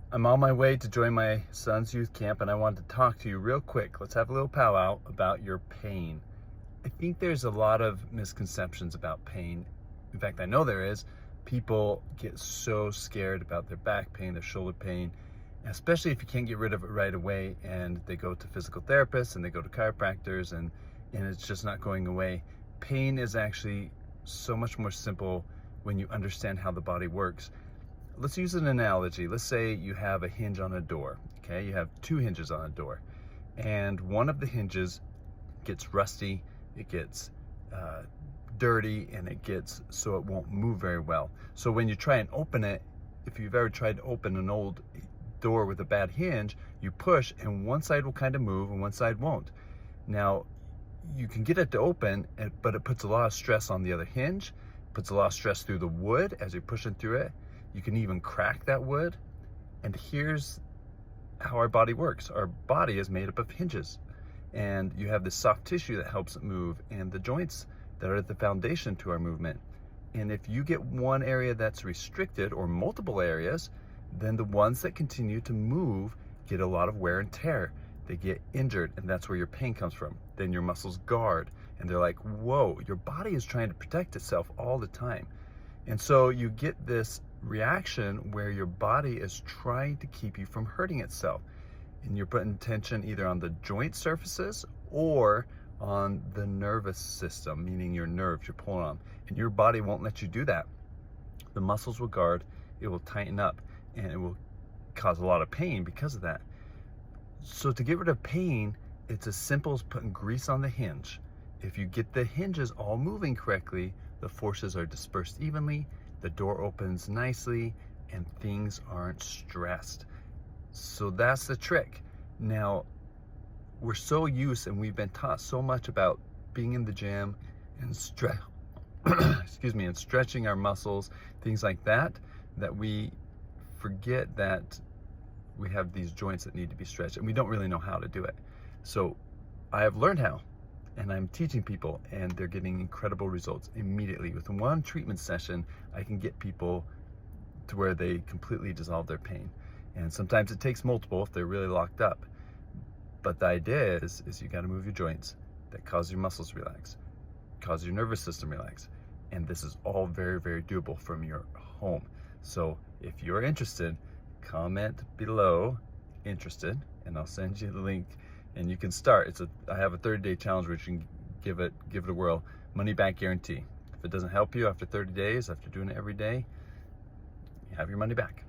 I'm on my way to join my son's youth camp, and I wanted to talk to you real quick. Let's have a little powwow about your pain. I think there's a lot of misconceptions about pain. In fact, I know there is. People get so scared about their back pain, their shoulder pain, especially if you can't get rid of it right away, and they go to physical therapists and they go to chiropractors and it's just not going away. Pain is actually so much more simple when you understand how the body works. Let's use an analogy. Let's say you have a hinge on a door, okay? You have two hinges on a door, and one of the hinges gets rusty, it gets dirty, and it gets so it won't move very well. So when you try and open it, if you've ever tried to open an old door with a bad hinge, you push and one side will kind of move and one side won't. Now, you can get it to open, but it puts a lot of stress on the other hinge, puts a lot of stress through the wood as you're pushing through it. You can even crack that wood. And here's how our body works. Our body is made up of hinges, and you have this soft tissue that helps it move, and the joints that are the foundation to our movement. And if you get one area that's restricted, or multiple areas, then the ones that continue to move get a lot of wear and tear. They get injured, and that's where your pain comes from. Then your muscles guard, and they're like, whoa, your body is trying to protect itself all the time. And so you get this reaction where your body is trying to keep you from hurting itself. And you're putting tension either on the joint surfaces or on the nervous system, meaning your nerves, you're pulling on. And your body won't let you do that. The muscles will guard, it will tighten up, and it will cause a lot of pain because of that. So to get rid of pain, it's as simple as putting grease on the hinge. If you get the hinges all moving correctly, the forces are dispersed evenly, the door opens nicely, and things aren't stressed. So that's the trick. Now, we're so used, and we've been taught so much about being in the gym and and stretching our muscles, things like that, that we forget that we have these joints that need to be stretched, and we don't really know how to do it. So I have learned how, and I'm teaching people, and they're getting incredible results immediately. With one treatment session, I can get people to where they completely dissolve their pain. And sometimes it takes multiple if they're really locked up. But the idea is you gotta move your joints that cause your muscles to relax, cause your nervous system to relax. And this is all very, very doable from your home. So if you're interested, comment below, interested, and I'll send you the link, and you can start. I have a 30-day challenge where you can give it a whirl. Money back guarantee. If it doesn't help you after 30 days, after doing it every day, you have your money back.